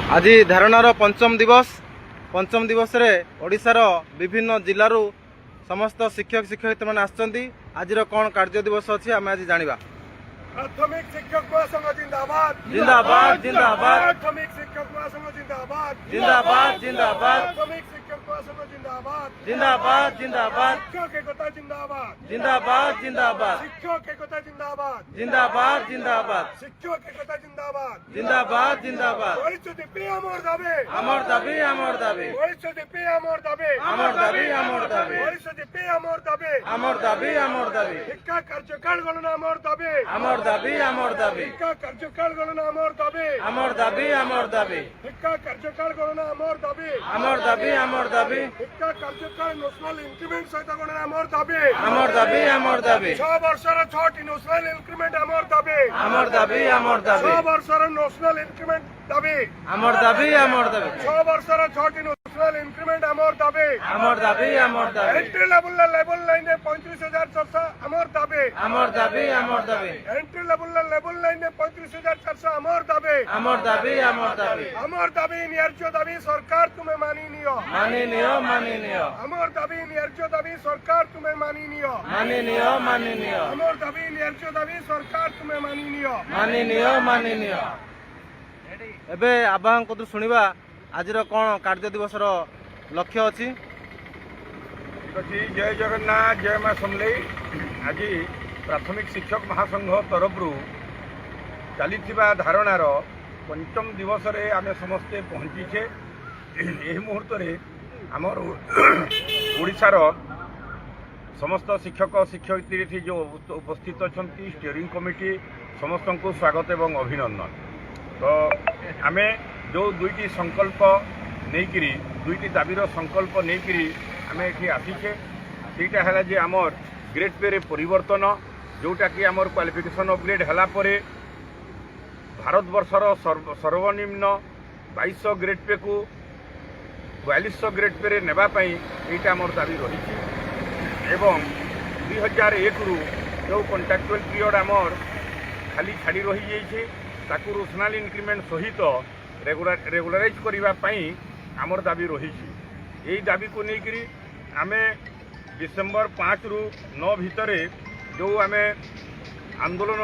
आज धारणार पंचम दिवस रे ओडिशार विभिन्न जिल्लारू समस्त शिक्षक शिक्षयित्री मैंने आसछन्ती। आज कौन कार्य दिवस अच्छी आम आज जाना। प्राथमिक शिक्षक महासंघ जिंदाबाद जिंदाबाद जिंदाबाद प्राथमिक शिक्षक महासंघ जिंदाबाद जिंदाबाद जिंदाबाद प्राथमिक शिक्षक महासंघ जिंदाबाद जिंदाबाद जिंदाबाद शिक्षक एकता जिंदाबाद जिंदाबाद जिंदाबाद शिक्षक एकता जिंदाबाद जिंदाबाद जिंदाबाद शिक्षक एकता जिंदाबाद जिंदाबाद जिंदाबाद ভবিষ্যতে পে আমার দাবি আমার দাবি আমার দাবি ভবিষ্যতে পে আমার দাবি আমার দাবি আমার দাবি ভবিষ্যতে পে আমার দাবি আমার দাবি আমার দাবি শিক্ষা কার্যকাল গণনা আমার দাবি আমার দাবি আমার দাবি শিক্ষা কার্যকাল গণনা আমার দাবি আমার দাবি আমার দাবি শিক্ষা কার্যকাল গণনা আমার দাবি আমার দাবি আমার দাবি শিক্ষা কার্যকাল ন্যাশনাল ইনক্রিমেন্ট সহিত গণনা আমার দাবি আমার দাবি আমার দাবি 6 বর্ষর 6টি ন্যাশনাল ইনক্রিমেন্ট আমার দাবি আমার দাবি আমার দাবি 6 বর্ষর ন্যাশনাল ইনক্রিমেন্ট দাবি আমার দাবি আমার দাবি 6 বর্ষর 6টি ন্যাশনাল ইনক্রিমেন্ট আমার দাবি আমার দাবি আমার দাবি এন্ট্রি লেভেল লাইনে 35400 আমার দাবি আমার দাবি আমার দাবি এন্ট্রি লেভেল লাইনে 35400 আমার দাবি আমার দাবি আমার দাবি আমার দাবি ন্যায্য দাবি সরকার তুমি মানি নিও মানি নিও মানি নিও আমার দাবি ন্যায্য দাবি সরকার তুমি মানি নিও মানি নিও মানি নিও আমার দাবি ন্যায্য দাবি সরকার তুমি মানি নিও মানি নিও মানি নিও। এবে আবাহন কতু শুনিবা আজির কোন कार्य दिवसर लक्ष्य अछि। जय जगन्नाथ जय मां समलेई। आज प्राथमिक शिक्षक महासंघ तरफ चली धारणार पंचम दिवस रे आमे समस्ते पहुंचीचे। यही मुहूर्त रे आमर ओडिशार समस्त शिक्षक शिक्षयित्री जो उपस्थित अच्छा स्टीयरिंग कमिटी समस्त को स्वागत एवं अभिनंदन। तो आमे जो दुईटी संकल्प नहीं दुईटी दाबीर संकल्प नहीं आमे एठी आसीचे सेटा हला जे आमर ग्रेड पे रे परिवर्तन जोटा कि आमर क्वालिफिकेशन अपग्रेड हला परे भारतवर्षर सर्वनिम्न 2200 ग्रेड पे को 4200 ग्रेड पे रे नेबा पई एटा आमर दाबी रही एवं 2001 रु जो कॉन्ट्रैक्चुअल पीरियड आमर खाली छाड़ी रही जाइए ताकू न्याशनल इनक्रीमेंट सहित रेगुलाराइज करने आमर दाबी रही। यही दाबी को लेकर आमे डिसेम्बर 5 रु 9 भितर जो आमे आंदोलन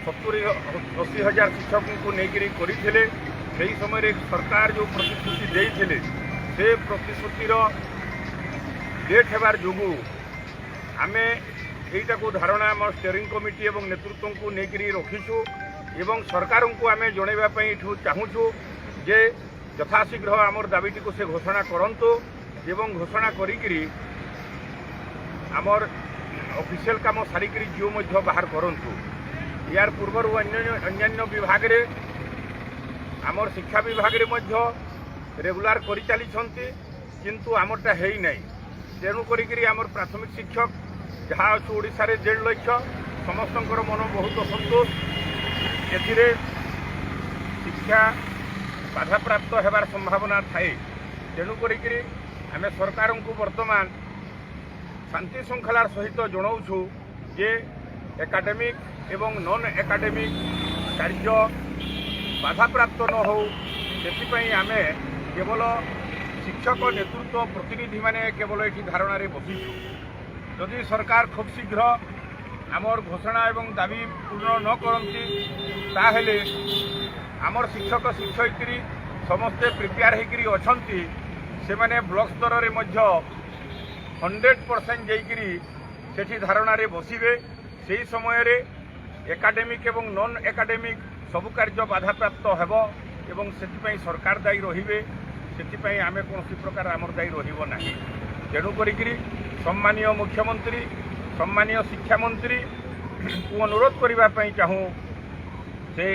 70-80 हजार शिक्षकों को लेकर करते से समय सरकार जो प्रतिश्रुति देते से प्रतिश्रुतिर डेट हेबार जोगु आमे एटा को धारणा आम स्टीयरिंग कमिटी एवं नेतृत्व को लेकर रखीचु एवं सरकार को आमे जनवाई चाहूँ जे यथाशीघ्र आमर दाबीटी को से घोषणा करंतु एवं घोषणा करी आमर ऑफिशियल काम सारिकी जियो मध्य बाहर करंतु। यार पूर्वर अन्य विभाग रे आमर शिक्षा विभाग रे मध्य रेगुलार करि चली किंतु आमरटा है ही नहीं। तेणु करी आमर प्राथमिक शिक्षक जहाँ अच्छे ओडिशा रे 1.5 लाख समस्तंकर मन बहुत असंतोष एथिरे शिक्षा बाधा प्राप्त होबार संभावना थाए। तेणु करी आमे सरकार को वर्तमान शांति श्रृंखलार सहित जनाऊँ जे एकाडेमिक एवं नॉन एकाडेमिक कार्य बाधा प्राप्त न हो से आमे केवल शिक्षक नेतृत्व प्रतिनिधि माने केवल ये धारणा बसीचु। यदि सरकार खूब शीघ्र आमर घोषणा एवं दाबी पूर्ण न करती ताहेले आमर शिक्षक शिक्षयित्री समस्ते प्रिपेयर होकर अछंती से माने ब्लॉक स्तर रे मध्य 100% जाइकरी सेठी धारणा रे बसिबे। सेही समय रे एकाडेमिक एवं नॉन एकाडेमिक सबु कार्य बाधा प्राप्त हेबो एवं सेति सरकार दायी रहिबे। सेति आमे कोनोसी प्रकार आमर दायी रहिबो नाही। तेणु करी सम्मानीय मुख्यमंत्री सम्मानीय शिक्षा मंत्री को अनुरोध करने चाहूँ से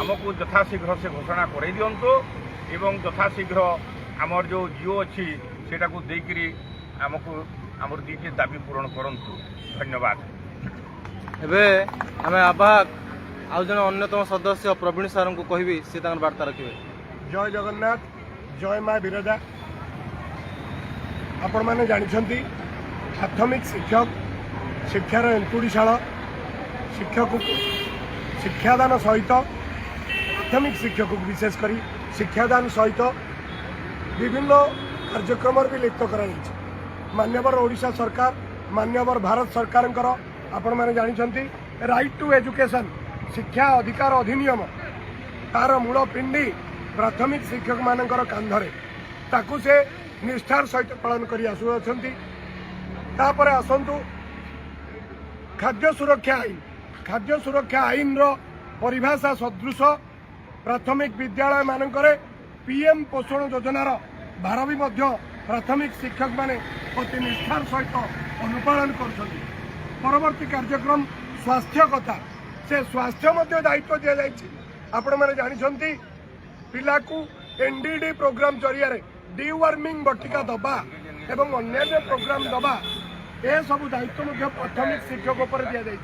आमको यथाशीघ्र से घोषणा कर दिंतु एवं यथाशीघ्र आमर जो जियो अच्छी सेटा को देकर आमको आमर दीटे दाबी पूरण करंतु। धन्यवाद। एबे आमे आबाक आउ जन अन्यतम सदस्य प्रवीण सार को कहबी से तांकर वार्ता रखिबे। जय जगन्नाथ जय मां विरजा। आपण माने जानिछंती प्राथमिक शिक्षक शिक्षार एंकुड़ीशाला शिक्षक शिक्षादान सहित प्राथमिक शिक्षक को विशेषकर शिक्षादान सहित विभिन्न कार्यक्रम भी लिप्त कर मान्यवर ओडिशा सरकार मान्यवर भारत सरकार आपण मैंने जानते राइट टू एजुकेशन शिक्षा अधिकार अधिनियम तार मूल पिंडी प्राथमिक शिक्षक मानकर कांधरे ताकू से निष्ठार सहित पालन कर आसतु खाद्य सुरक्षा आईन रो परिभाषा सदृश प्राथमिक विद्यालय मानकरे पीएम पोषण योजनार भार भी प्राथमिक शिक्षक माने अति निष्ठार सहित अनुपालन कर परवर्ती कार्यक्रम स्वास्थ्य कथा से स्वास्थ्य दायित्व दि जाए आपण मैंने जानते पिला को एनडीडी प्रोग्राम जरिया डिवर्मिंग बटिका दबा एवं अन्य प्रोग्राम दबा ए सब दायित्व प्राथमिक शिक्षक उपर दि जाए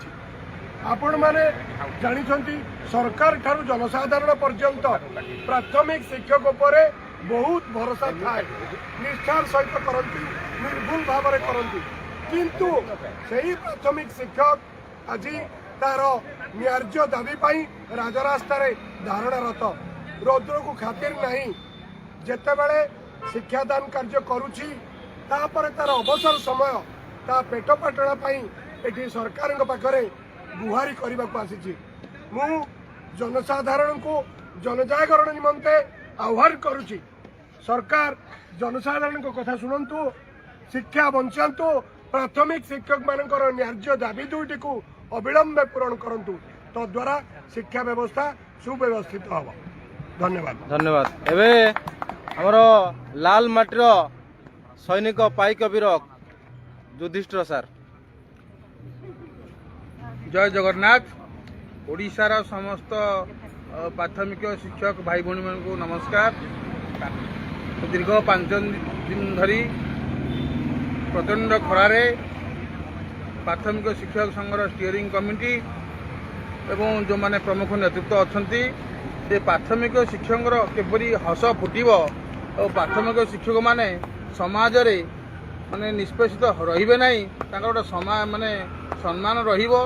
आपण मैंने जानते सरकार ठारू जनसाधारण पर्यंत प्राथमिक शिक्षक उपर बहुत भरोसा थाए निष्ठार सहित करती निर्भुल भाव में करती किंतु सही प्राथमिक शिक्षक आज तार न्याय्य दाबी पाई राजरास्ता धारणारत रौद्र को खातिर नहीं जेतेबेले शिक्षादान कार्य करुछि तापर तार अवसर समय ता पेट पाटणा पाई एठी सरकार पाखरे गुहारी करने को आसी मु जनसाधारण को जनजागरण निमंते आह्वान करुछि सरकार जनसाधारण को कथा शुणु शिक्षा बंचातु प्राथमिक शिक्षक मानकर न्याय्य दाबी दुईटी को अविलंबे पूरण करंतु तो द्वारा शिक्षा व्यवस्था सुव्यवस्थित हम धन्यवाद धन्यवाद एबे हमरो लाल माटीर सैनिक पाइक वीर युधिष्ठिर सार जय जगन्नाथ ओडिशार समस्त प्राथमिक शिक्षक भाई भौणी मान को नमस्कार दीर्घ 5 दिन धरी प्रचंड खरारे प्राथमिक शिक्षक संघर स्टीयरिंग कमिटी एवं जो माने प्रमुख नेतृत्व अच्छा से प्राथमिक शिक्षक किपरि हस फुटब और प्राथमिक शिक्षक माने समाज रे माने निष्पेषित रहिबे नहीं गोटे समा माने सम्मान रहिबो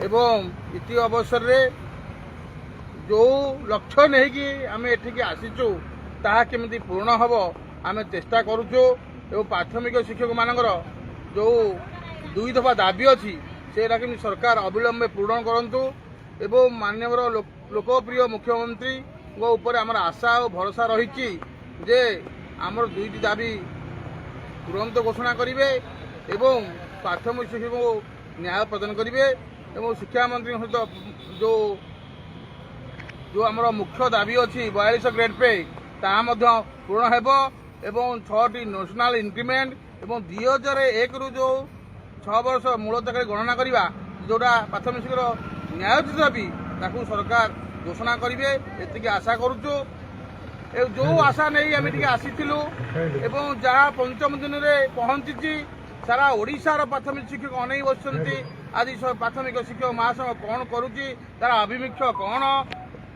एवं इति अवसर रे जो लक्ष्य नहीं कि आम एठिक आसीचु ताहा केमिति पूर्ण हब आम चेष्टा करुचु एवं प्राथमिक शिक्षक मानकर जो 2 दफा दाबी अच्छी से सरकार अविलंबे पूर्ण करंतु एवं माननीय लोकप्रिय मुख्यमंत्री ऊपर आमर आशा और भरोसा रही जे आमर 2टी दाबी तुरंत घोषणा करेंगे एवं प्राथमिक शिक्षक को न्याय प्रदान करेंगे एवं शिक्षा मंत्री सहित जो जो आमर मुख्य दाबी अच्छी 42 ग्रेड पे ताहा पूर्ण हेब एवं 6टी नेशनल इंक्रीमेंट एवं 2001 रु जो 6 वर्ष मूल तक गणना करवा जोटा प्राथमिक शिक्षक न्यायोचित दाबी ताकू सरकार घोषणा करेंगे एति आशा करुचु जो आशा नहीं आम आसीलु एवं जहाँ 5म दिन में पहुंची सारा ओडिशार प्राथमिक शिक्षक अनै बसुंती आज प्राथमिक शिक्षक महासंघ कौन करुच्ची तार आभिमुख्य कौन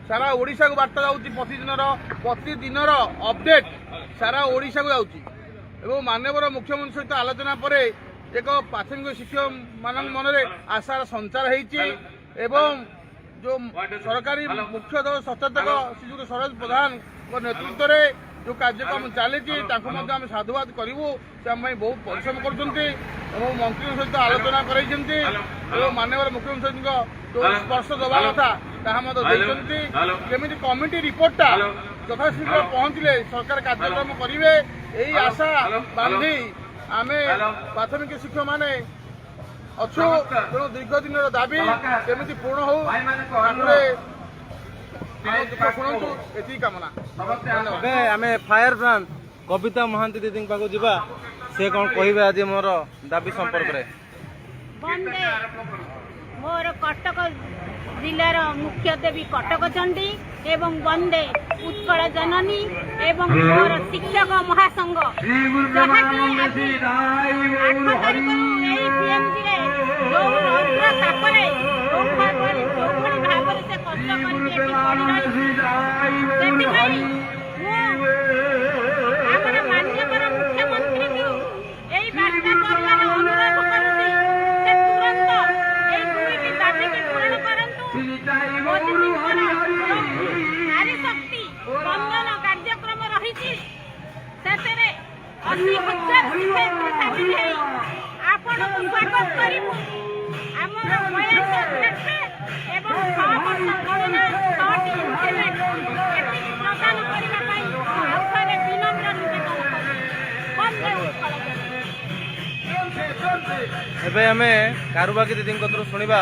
सारा ओडिशा को बार्ता जाऊँगी प्रतिदिन अपडेट सारा ओडिशा को जाऊँगी एवं माननीय मुख्यमंत्री सहित आलोचना पर एक प्राथमिक शिक्षक मान मन में आशार संचार होती एवं जो सरकारी मुख्य सचेतक श्रीजुक्त सरोज प्रधान नेतृत्व में जो कार्यक्रम चली आम साधुवाद करूँ से आम बहुत परिश्रम कर मंत्री सहित आलोचना कर माननीय मुख्यमंत्री सहित जो स्पर्श दवा कथा केमी कमिटी रिपोर्टा यथाशीघ्र पहुंचले सरकार कार्यक्रम करेंगे यही आशा बांधी आम प्राथमिक शिक्षक माने अच्छु तेणु दीर्घ दिन दाबी केमी पूर्ण हो शुणु ये कामना आम फायर ब्रांड कविता महांती दीदी पाक जा से कौन कहे आज मोर दाबी संपर्क में बंदे मोर कटक जिलार मुख्य देवी कटक चंडी एवं बंदे उत्कल जननी एवं मोर शिक्षक महासंघ ଆପଣଙ୍କୁ ସ୍ୱାଗତ କରିବୁ। ଆମର ଏବଂ 6 ବର୍ଷ ଗଣନା 6ଟି ଇନକ୍ରିମେଣ୍ଟ ଏତିକି ପ୍ରଦାନ କରିବା ପାଇଁ ଆଉ ଥରେ ବିନମ୍ର ନିବେଦନ କରୁଛୁ। ବନ୍ଦେ ଉତ୍କଳ ଜନନୀ। ଏବେ ଆମେ କାରୁବାକି ଦିଦିଙ୍କ କତରୁ ଶୁଣିବା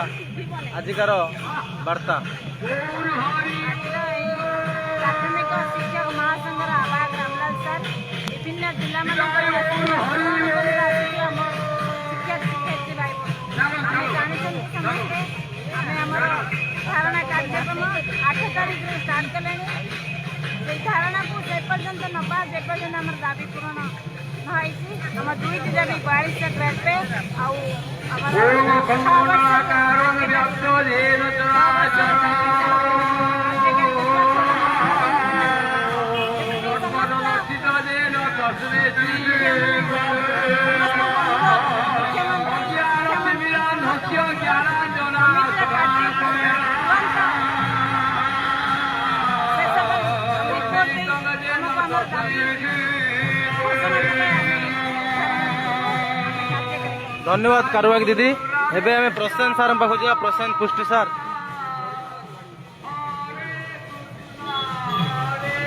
ଆଜିକାର ବାର୍ତ୍ତା। ପ୍ରାଥମିକ ଶିକ୍ଷକ ମହାସଂଘର ଆବାହକ ରାମଲାଲ ସାର୍ ବିଭିନ୍ନ ଜିଲ୍ଲାମାନଙ୍କରେ ଆସିକି ଆମ ଶିକ୍ଷକ ଶିକ୍ଷୟିତ୍ରୀ ଭାଇ ଆମେ ଜାଣିଛନ୍ତି ସମସ୍ତେ ଆମେ ଆମର ଧାରଣା କାର୍ଯ୍ୟକ୍ରମ 8 ତାରିଖରେ ଷ୍ଟାର୍ଟ କଲେଣି। ସେଇ ଧାରଣାକୁ ଯେପର୍ଯ୍ୟନ୍ତ ନେବା ଯେପର୍ଯ୍ୟନ୍ତ ଆମର ଦାବି ପୂରଣ ନ ହେଇଛି ଆମ 2ଟି ଦାବି 42 ଗ୍ରେଡ୍ ପେ ଆଉ ଆମର 6 धन्यवाद कारुबाकी दीदी। एबे हमें प्रशांत सार पाखु जा। प्रशांत पुष्टि सार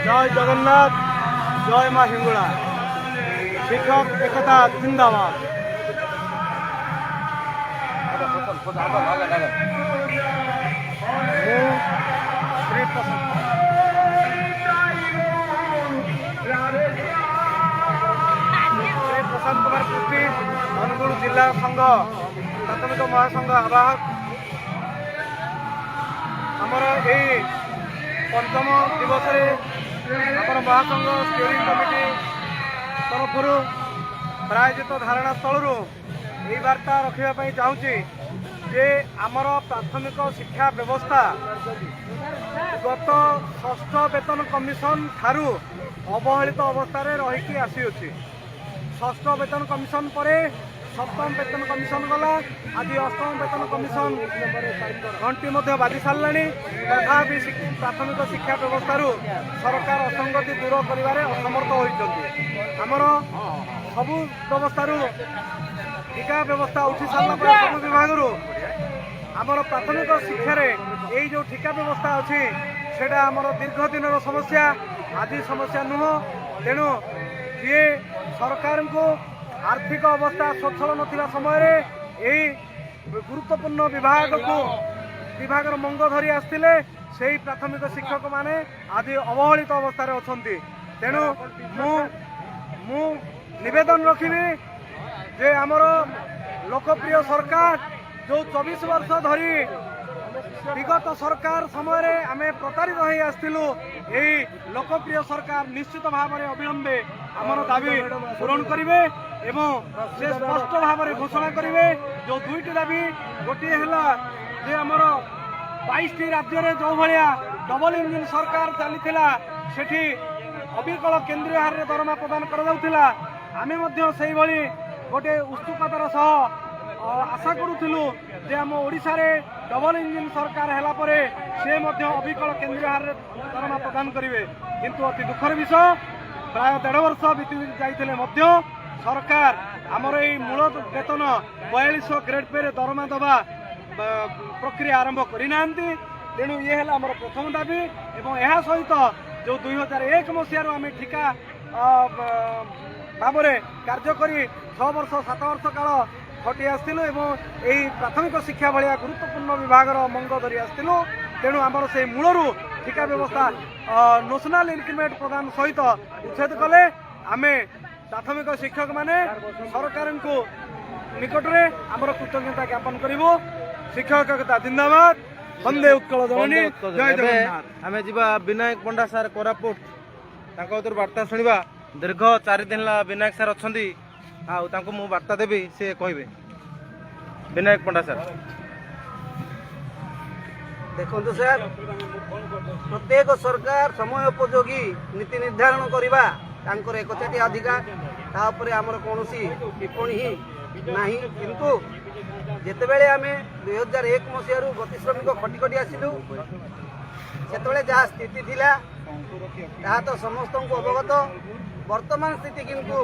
जय जगन्नाथ जय माँ हिंगुड़ा शिक्षक एकता जिंदाबाद। श्री प्रशांत कुमार पुष्टि अनुगुल जिला संघ प्राथमिक महासंघ आवाहक आमर यही 5म दिवस महासंघ स्टीयरिंग कमिटी तरफ प्रायोजित धारणा स्थल यही वार्ता रखापी चाहूँगी जे आमर प्राथमिक शिक्षा व्यवस्था गत 6ठ वेतन कमिशन ठारू अवहेलित अवस्था रही आसी 6ठ वेतन कमिशन पर 7म वेतन कमिशन गला आज 8म वेतन कमिशन घंटी बाजी सारे तथापि प्राथमिक शिक्षा व्यवस्था सरकार असंगति दूर कर असमर्थ होती आमर सबू व्यवस्था टीका व्यवस्था उठी सारा सब विभाग आमर प्राथमिक शिक्षा यही जो ठिका व्यवस्था अच्छी से आमर दीर्घ दिन समस्या आज समस्या नुह तेणु ये सरकार को आर्थिक अवस्था स्वच्छल नथिला समय यही गुरुत्वपूर्ण विभाग मंग धरी आसते से प्राथमिक शिक्षक माने आज अवहेलित अवस्था अच्छा तेणु मु निवेदन रखी जे आमर लोकप्रिय सरकार जो 24 वर्ष धरी विगत सरकार समय आम प्रतारित हो आसलु यही लोकप्रिय सरकार निश्चित भाव में अविलंबे आमर दाबी पूरण करेंगे एवं से स्पष्ट भाव में घोषणा करेंगे जो 2टी दाबी गोटे है जे आमर 22टी राज्य में जो भाया डबल इंजिन सरकार चलीला सेठी अविकल केंद्रीय हार में दरमा प्रदान करा आमे से गोटे उत्सुकतार सह आशा करूँ जे आम ओडिशा रे डबल इंजिन सरकार है से अविकल केंद्रीय हार में दरमा प्रदान करेंगे किंतु अति दुखर विषय प्राय 1.5 वर्ष बीती जाते सरकार आमर यही मूल वेतन 4200 ग्रेड पे दरमा दबा प्रक्रिया आरंभ करना तेणु ये है आमर प्रथम दाबी एवं यह सहित जो 2001 मसीह आम ठिका भाव कार्य कर 6 वर्ष 7 वर्ष काल खटी आसलु यही प्राथमिक शिक्षा भाया गुरुत्वपूर्ण विभाग मंग धरी आसलु तेणु आमर से मूलरू ठिका व्यवस्था नेशनल इंक्रीमेंट प्रदान सहित उच्छेद कले आमे प्राथमिक शिक्षक माने सरकार को निकट में आमर कृतज्ञता ज्ञापन करूँ। शिक्षकता जिंदाबाद वंदे उत्कल जननी जय जगन्नाथ। आमे जिबा विनायक पंडा सार कोरापुट तांको वार्ता शुणा दीर्घ 4 दिन विनायक सार अच्छी आउ मु वार्ता देवी से कहबे। विनायक पंडा सार देखो सर प्रत्येक सरकार समय उपयोगी नीति निर्धारण करवा तांकर एकचाटी अधिकार तापर आमर कौन टिप्पणी ही नहीं किंतु जितेबले आम 2001 मसीह गति श्रमिक खटी खटी आसलु से जहाँ स्थिति थिला तो समस्त को अवगत ବର୍ତ୍ତମାନ ସ୍ଥିତି କିନ୍ତୁ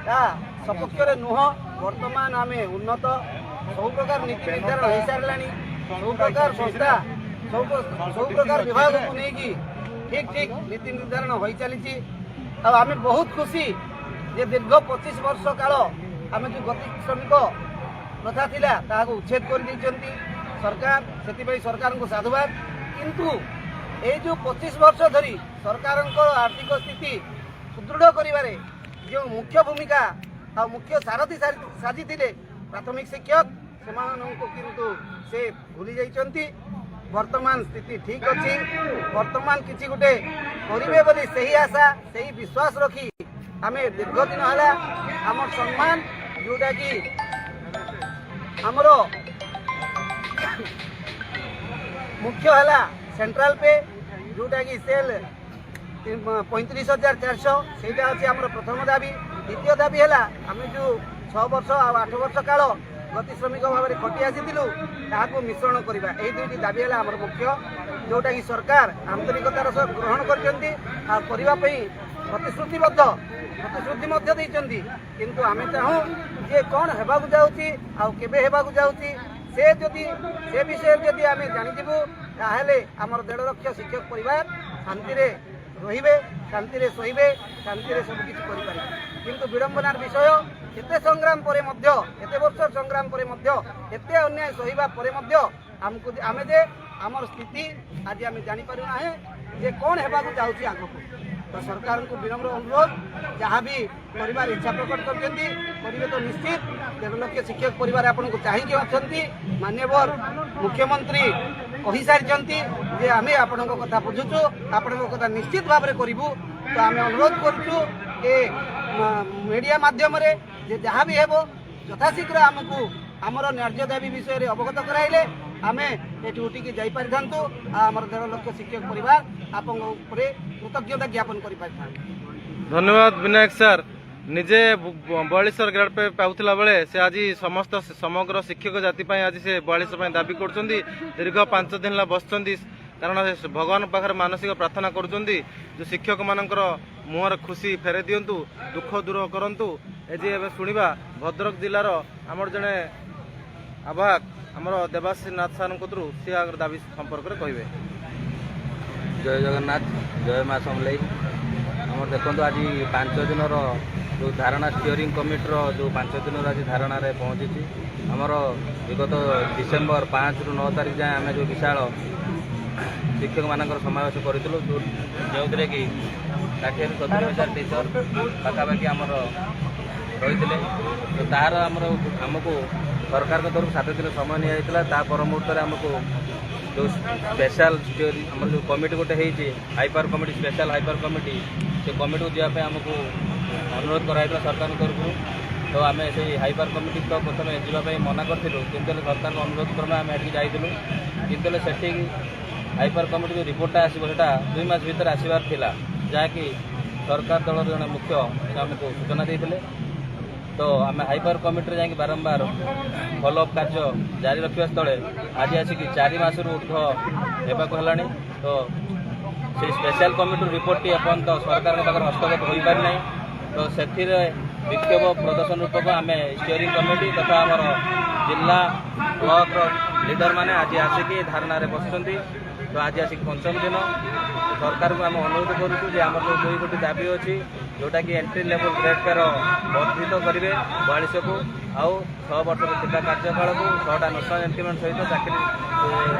ତା ସପକ୍ଷରେ ନୁହଁ। ବର୍ତ୍ତମାନ ଆମେ ଉନ୍ନତ ସବୁ ପ୍ରକାର ନୀତି ନିର୍ଦ୍ଧାରଣ ହୋଇସାରିଲାଣି। ସବୁ ପ୍ରକାର ସଂସ୍ଥା ସବୁ ପ୍ରକାର ବିଭାଗକୁ ନେଇକି ଠିକ୍ ନୀତି ନିର୍ଦ୍ଧାରଣ ହୋଇ ଚାଲିଛି। ଆଉ ଆମେ ବହୁତ ଖୁସି ଯେ ଦୀର୍ଘ 25 ବର୍ଷ କାଳ ଆମେ ଯେଉଁ ଗତି ଶ୍ରମିକ ପ୍ରଥା ଥିଲା ତାହାକୁ ଉଚ୍ଛେଦ କରିଦେଇଛନ୍ତି ସରକାର। ସେଥିପାଇଁ ସରକାରଙ୍କୁ ସାଧୁବାଦ। କିନ୍ତୁ ଏଇ ଯେଉଁ 25 ବର୍ଷ ଧରି ସରକାରଙ୍କ ଆର୍ଥିକ ସ୍ଥିତି ସୁଦୃଢ଼ କରିବାରେ ଯେଉଁ ମୁଖ୍ୟ ଭୂମିକା ଆଉ ମୁଖ୍ୟ ସାରଥୀ ସାଜିଥିଲେ ପ୍ରାଥମିକ ଶିକ୍ଷକ, ସେମାନଙ୍କୁ କିନ୍ତୁ ସେ ଭୁଲି ଯାଇଛନ୍ତି। ବର୍ତ୍ତମାନ ସ୍ଥିତି ଠିକ୍ ଅଛି। ବର୍ତ୍ତମାନ କିଛି ଗୋଟେ କରିବେ ବୋଲି ସେହି ଆଶା ସେହି ବିଶ୍ୱାସ ରଖି ଆମେ ଦୀର୍ଘ ଦିନ ହେଲା ଆମର ସମ୍ମାନ ଯେଉଁଟାକି ଆମର ମୁଖ୍ୟ ହେଲା ସେଣ୍ଟ୍ରାଲ ପେ ଯେଉଁଟାକି ସେଲ୍ 35,400 ସେଇଟା ଅଛି ଆମର ପ୍ରଥମ ଦାବି। ଦ୍ୱିତୀୟ ଦାବି ହେଲା ଆମେ ଯେଉଁ 6 ବର୍ଷ ଆଉ 8 ବର୍ଷ କାଳ ଗତି ଶ୍ରମିକ ଭାବରେ ଖଟି ଆସିଥିଲୁ ତାହାକୁ ମିଶ୍ରଣ କରିବା। ଏହି ଦୁଇଟି ଦାବି ହେଲା ଆମର ମୁଖ୍ୟ, ଯେଉଁଟାକି ସରକାର ଆନ୍ତରିକତାର ସହ ଗ୍ରହଣ କରିଛନ୍ତି ଆଉ କରିବା ପାଇଁ ପ୍ରତିଶ୍ରୁତି ମଧ୍ୟ ଦେଇଛନ୍ତି। କିନ୍ତୁ ଆମେ ଚାହୁଁ ଯେ କ'ଣ ହେବାକୁ ଯାଉଛି ଆଉ କେବେ ହେବାକୁ ଯାଉଛି ସେ ବିଷୟରେ ଯଦି ଆମେ ଜାଣିଯିବୁ ତାହେଲେ ଆମର 1.5 ଲକ୍ଷ ଶିକ୍ଷକ ପରିବାର ଶାନ୍ତିରେ ରହିବେ, ଶାନ୍ତିରେ ଶୋଇବେ, ଶାନ୍ତିରେ ସବୁକିଛି କରିପାରିବେ। କିନ୍ତୁ ବିଡ଼ମ୍ବନାର ବିଷୟ ଏତେ ସଂଗ୍ରାମ ପରେ ମଧ୍ୟ, ଏତେ ବର୍ଷ ସଂଗ୍ରାମ ପରେ ମଧ୍ୟ, ଏତେ ଅନ୍ୟାୟ ସହିବା ପରେ ମଧ୍ୟ ଆମେ ଯେ ଆମର ସ୍ଥିତି ଆଜି ଆମେ ଜାଣିପାରୁନାହେଁ ଯେ କ'ଣ ହେବାକୁ ଯାଉଛି ଆଗକୁ। ତ ସରକାରଙ୍କୁ ବିନମ୍ର ଅନୁରୋଧ, ଯାହା ବି କରିବାର ଇଚ୍ଛା ପ୍ରକଟ କରିଛନ୍ତି କରିବେ ତ ନିଶ୍ଚିତ। 1.5 ଲକ୍ଷ ଶିକ୍ଷକ ପରିବାର ଆପଣଙ୍କୁ ଚାହିଁକି ଅଛନ୍ତି। ମାନ୍ୟବର ମୁଖ୍ୟମନ୍ତ୍ରୀ କହିସାରିଛନ୍ତି ଯେ ଆମେ ଆପଣଙ୍କ କଥା ବୁଝୁଛୁ, ଆପଣଙ୍କ କଥା ନିଶ୍ଚିତ ଭାବରେ କରିବୁ। ତ ଆମେ ଅନୁରୋଧ କରୁଛୁ ଏ ମିଡ଼ିଆ ମାଧ୍ୟମରେ ଯେ ଯାହା ବି ହେବ ଯଥାଶୀଘ୍ର ଆମକୁ ଆମର ନ୍ୟାର୍ଯ୍ୟ ଦାବି ବିଷୟରେ ଅବଗତ କରାଇଲେ ଆମେ ଏଠି ଉଠିକି ଯାଇପାରିଥାନ୍ତୁ। ଆଉ ଆମର 1.5 ଲକ୍ଷ ଶିକ୍ଷକ ପରିବାର ଆପଣଙ୍କ ଉପରେ କୃତଜ୍ଞତା ଜ୍ଞାପନ କରିପାରିଥାନ୍ତୁ। ଧନ୍ୟବାଦ ବିନାୟକ ସାର୍। ନିଜେ 42 ଗ୍ରେଡ୍ ପେ ପାଉଥିଲା ବେଳେ ସେ ଆଜି ସମଗ୍ର ଶିକ୍ଷକ ଜାତି ପାଇଁ ଆଜି ସେ 42 ପାଇଁ ଦାବି କରୁଛନ୍ତି। ଦୀର୍ଘ 5 ଦିନ ହେଲା ବସିଛନ୍ତି, କାରଣ ସେ ଭଗବାନଙ୍କ ପାଖରେ ମାନସିକ ପ୍ରାର୍ଥନା କରୁଛନ୍ତି ଯେ ଶିକ୍ଷକମାନଙ୍କର ମୁହଁରେ ଖୁସି ଫେରାଇ ଦିଅନ୍ତୁ, ଦୁଃଖ ଦୂର କରନ୍ତୁ। ଏବେ ଶୁଣିବା ଭଦ୍ରକ ଜିଲ୍ଲାର ଆମର ଜଣେ ଆବାହକ ଆମର ଦେବାଶିଷ ନାଥ ସାର୍ଙ୍କ କତରୁ ସେ ଆଗର ଦାବି ସମ୍ପର୍କରେ କହିବେ। ଜୟ ଜଗନ୍ନାଥ, ଜୟ ମା ସମଲେଇ। ଆମର ଦେଖନ୍ତୁ ଆଜି 5 ଦିନର ଯେଉଁ ଧାରଣା ଷ୍ଟିଅରିଂ କମିଟିର ଯେଉଁ 5 ଦିନର ଆଜି ଧାରଣାରେ ପହଞ୍ଚିଛି। ଆମର ବିଗତ ଡିସେମ୍ବର 5ରୁ 9 ତାରିଖ ଯାଏଁ ଆମେ ଯେଉଁ ବିଶାଳ ଶିକ୍ଷକମାନଙ୍କର ସମାବେଶ କରିଥିଲୁ, ଯେଉଁଥିରେ କି 60,000 ଟିଚର ପାଖାପାଖି ଆମର ରହିଥିଲେ। ତ ତାହାର ଆମକୁ ସରକାରଙ୍କ ତରଫରୁ 7 ଦିନ ସମୟ ନିଆଯାଇଥିଲା। ତା ପର ମୁହୂର୍ତ୍ତରେ ଆମକୁ ଯେଉଁ ସ୍ପେଶାଲ ଷ୍ଟିଅରିଂ ଆମର ଯେଉଁ କମିଟି ଗୋଟେ ହେଇଛି, ହାଇପାର କମିଟି, ସ୍ପେଶାଲ ହାଇପାର କମିଟି, ସେ କମିଟିକୁ ଯିବା ପାଇଁ ଆମକୁ ଅନୁରୋଧ କରାଯାଇଥିଲା ସରକାରଙ୍କ ତରଫରୁ। ତ ଆମେ ସେଇ ହାଇପାର କମିଟି ତ ପ୍ରଥମେ ଯିବା ପାଇଁ ମନା କରିଥିଲୁ, କିନ୍ତୁ ହେଲେ ସରକାରଙ୍କ ଅନୁରୋଧ କ୍ରମେ ଆମେ ଏଠିକି ଯାଇଥିଲୁ। କିନ୍ତୁ ହେଲେ ସେଠିକି ହାଇପାର କମିଟି ଯେଉଁ ରିପୋର୍ଟଟା ଆସିବ ସେଟା 2 ମାସ ଭିତରେ ଆସିବାର ଥିଲା, ଯାହାକି ସରକାର ଦଳର ଜଣେ ମୁଖ୍ୟ ସେ ଆମକୁ ସୂଚନା ଦେଇଥିଲେ। ତ ଆମେ ହାଇପାର କମିଟିରେ ଯାଇକି ବାରମ୍ବାର ଫଲୋଅପ୍ କାର୍ଯ୍ୟ ଜାରି ରଖିବା ସ୍ଥଳେ ଆଜି ଆସିକି 4 ମାସରୁ ଉର୍ଦ୍ଧ୍ୱ ହେବାକୁ ହେଲାଣି। ତ ସେଇ ସ୍ପେଶାଲ କମିଟିର ରିପୋର୍ଟଟି ଏପର୍ଯ୍ୟନ୍ତ ସରକାରଙ୍କ ପାଖରେ ହସ୍ତଗତ ହୋଇପାରି ନାହିଁ। ତ ସେଥିରେ ବିକ୍ଷୋଭ ପ୍ରଦର୍ଶନ ରୂପକ ଆମେ ଷ୍ଟିଅରିଂ କମିଟି ତଥା ଆମର ଜିଲ୍ଲା ବ୍ଲକର ଲିଡରମାନେ ଆଜି ଆସିକି ଧାରଣାରେ ବସିଛନ୍ତି। ତ ଆଜି ଆସିକି 5ମ ଦିନ। ସରକାରଙ୍କୁ ଆମେ ଅନୁରୋଧ କରୁଛୁ ଯେ ଆମର ଯେଉଁ 2 କୋଟି ଦାବି ଅଛି, ଯେଉଁଟାକି ଏଣ୍ଟ୍ରି ଲେଭେଲ୍ ଗ୍ରେଡ୍ ପେର ବର୍ଦ୍ଧିତ କରିବେ 42କୁ, ଆଉ 6 ବର୍ଷର ଥିବା କାର୍ଯ୍ୟକାଳକୁ 6ଟା ନ୍ୟାସନାଲ୍ ଇନକ୍ରିମେଣ୍ଟ ସହିତ ଚାକିରି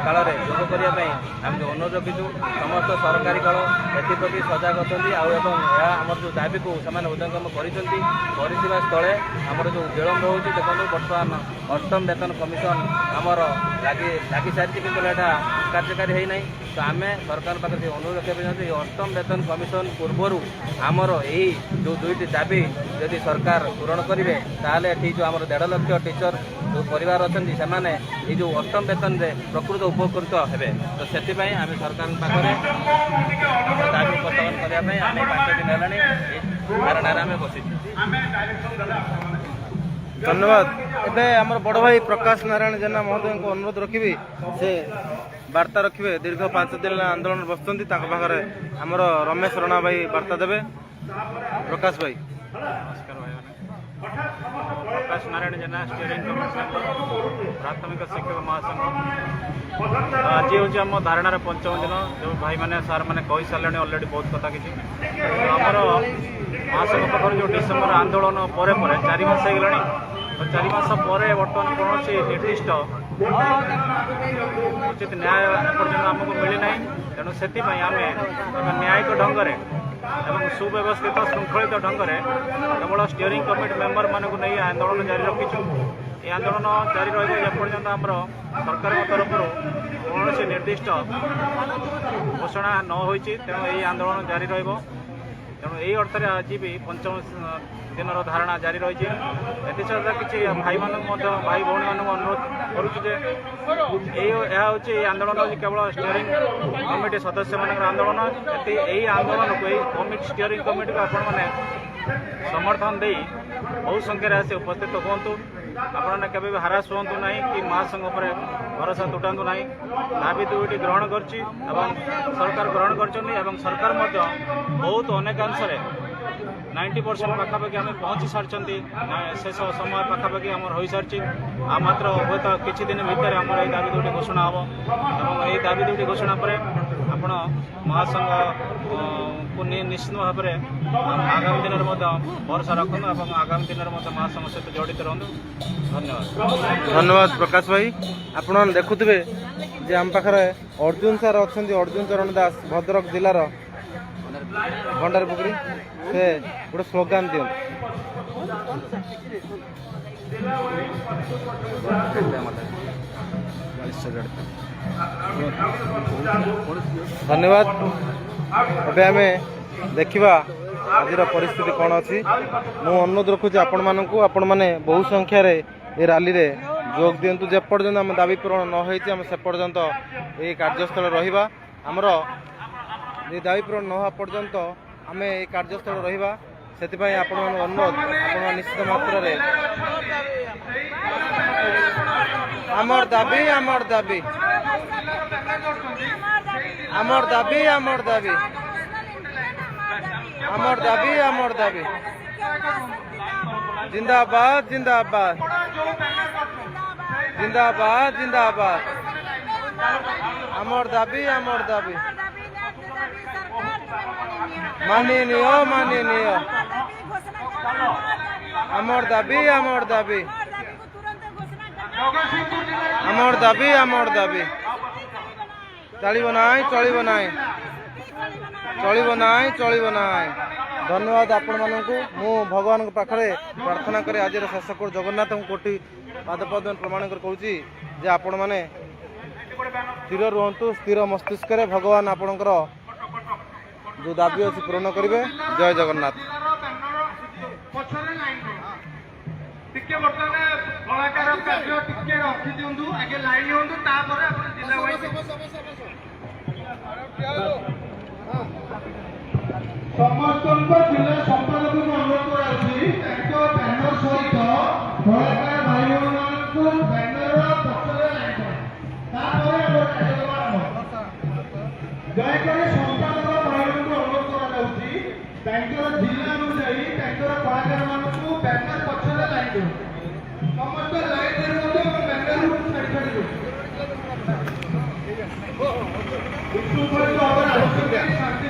କାଳରେ ଯୋଗ କରିବା ପାଇଁ ଆମେ ଯେଉଁ ଅନୁରୋଧ ରଖିଛୁ। ସମସ୍ତ ସରକାରୀ କାଳ ଏଥିପ୍ରତି ସଜାଗ ଅଛନ୍ତି, ଆଉ ଏବଂ ଏହା ଆମର ଯେଉଁ ଦାବିକୁ ସେମାନେ ହୃଦୟଙ୍ଗମ କରିଛନ୍ତି। କରିଥିବା ସ୍ଥଳେ ଆମର ଯେଉଁ ବିଳମ୍ବ ହେଉଛି, ଦେଖନ୍ତୁ ବର୍ତ୍ତମାନ 8ମ ବେତନ କମିଶନ ଆମର ଲାଗିସାରିଛି, କିନ୍ତୁ ଏଇଟା କାର୍ଯ୍ୟକାରୀ ହୋଇନାହିଁ। ତ ଆମେ ସରକାରଙ୍କ ପାଖରେ ଅନୁରୋଧ ରଖିବା ପାଇଁ ଚାହୁଁଛୁ, ଏହି 8ମ ବେତନ କମିଶନ ପୂର୍ବରୁ ଆମର ଏହି ଯେଉଁ 2ଟି ଦାବି ଯଦି ସରକାର ପୂରଣ କରିବେ, ତାହେଲେ ଏଠି ଯେଉଁ ଆମର 1.5 ଲକ୍ଷ ଟିଚର ଯେଉଁ ପରିବାର ଅଛନ୍ତି ସେମାନେ ଏଇ ଯେଉଁ 8ମ ବେତନରେ ପ୍ରକୃତ ଉପକୃତ ହେବେ। ତ ସେଥିପାଇଁ ଆମେ ସରକାରଙ୍କ ପାଖରେ ଦାବି ଉପସ୍ଥାପନ କରିବା ପାଇଁ ଆମେ 5 ଦିନ ହେଲାଣି ଏହି ଧାରଣାରେ ଆମେ ବସିଛୁ। ଧନ୍ୟବାଦ। ଏବେ ଆମର ବଡ଼ ଭାଇ ପ୍ରକାଶ ନାରାୟଣ ଜେନା ମହୋଦୟଙ୍କୁ ଅନୁରୋଧ ରଖିବି, ସେ ବାର୍ତ୍ତା ରଖିବେ। ଦୀର୍ଘ 5 ଦିନ ଆନ୍ଦୋଳନ ବସିଛନ୍ତି, ତାଙ୍କ ପାଖରେ ଆମର ରମେଶ ରଣା ଭାଇ ବାର୍ତ୍ତା ଦେବେ। प्रकाश भाई नमस्कार भाई प्रकाश नारायण जेना स्टीयरिंग कमिटी प्राथमिक शिक्षक महासंघ आज हूँ आम धारणार पंचम दिन जो भाई मैंने सार मैंने कही सारे अलरेडी बहुत कथा किसी आमर महासंघ पाखर जो डिसेम्बर आंदोलन पर 4 मास हो गला तो 4 मास पर बर्तमान कौन निर्दिष्ट उचित न्याय पर्यटन आमको मिलना तेणु से आम न्यायिक ढंग से एवं सुव्यवस्थित श्रृंखलित ढंग से केवल स्टीयरिंग कमिटी मेंबर मानक नहीं आंदोलन जारी रखीचु। ये आंदोलन जारी रपर्यंत आमर सरकार तरफ कौन से निर्दिष्ट घोषणा न हो तेणु यही आंदोलन जारी तेणु यही अर्थ में आज भी पंचम दिन धारणा जारी रही एसत किसी भाई भाई भौणी मान अनुरोध करुचे आंदोलन केवल स्टीयरिंग कमिटी सदस्य मान आंदोलन यही आंदोलन को कमिटी स्टीयरिंग कमिटी को आपण मैंने समर्थन दे बहु संख्यार आसी उपस्थित हूँ आपने केवे भी हारास हूँ ना कि महासंघ पर भरोसा तुटातु ना दाबी दुईटी ग्रहण कर सरकार ग्रहण कर सरकार बहुत अनेकांश 90% पाखापाखि आम पहुँची सारी शेष समय पाखापाखि आम हो सारी आ मात्र हूँ किसी दिन भितर आम ये दाबी दुईटी घोषणा हम और ये दाबी दुईटी घोषणा पर आपण महासंघ को निश्चित भाव में आगामी दिन में भरोसा रखु और आगामी दिन में महासंघ सहित जड़ित रहूँ। धन्यवाद धन्यवाद प्रकाश भाई। आपण देखुवे जे आम पाखे अर्जुन सार अच्छा अर्जुन चरण दास भद्रक जिलार भंडारपुखुरी से गोटे स्लोगान दिं धन्यवाद। एबे आमे देखिबा आज परिस्थिति कौन अच्छी मु अनुरोध रखुची आपण मानकू आपण माने बहु संख्यार ए रैली रे जोग दिंतु जेपर्यंत आम दाबी पूरण न होईची आम से पर्यंत ए कार्यस्थल रहिबा हमर ये दाबी पूरण न होवा पर्यंत आम ए कार्यस्थल रहिबा सेतिपई आपण मान अनुरोध आपण निश्चित मात्रा रे आमर दाबी आमर दाबी आमर दाबी आमर दाबी आमर दाबी आमर दाबी जिंदाबाद जिंदाबाद जिंदाबाद जिंदाबाद आमर दाबी माननीय माननीय आमर दाबी आमर दाबी आमर दाबी आमर दाबी चलिबो नाई चलिबो नाई चलिबो नाई चलिबो नाई। धन्यवाद आपण मानकू मु भगवान के पाखरे प्रार्थना करे आज शासक जगन्नाथ कोटि पाद पद्म प्रमाण कर कहूँ जे आपण माने स्थिर रुहतु स्थिर मस्तिष्क भगवान आपणकर जो दाबी अच्छी पूर्ण करेंगे। जय जगन्नाथ। समस्त जिला संपादक को अनुरोध बैनर सहित कलाकार भाई बैनर दयाकोरी संपादक भाई को अनुरोध कर जिला अनुଯାयी कलाकार मानक बैनर पछरे लाइन समस्त लाइन बैनर छाड़ी शांति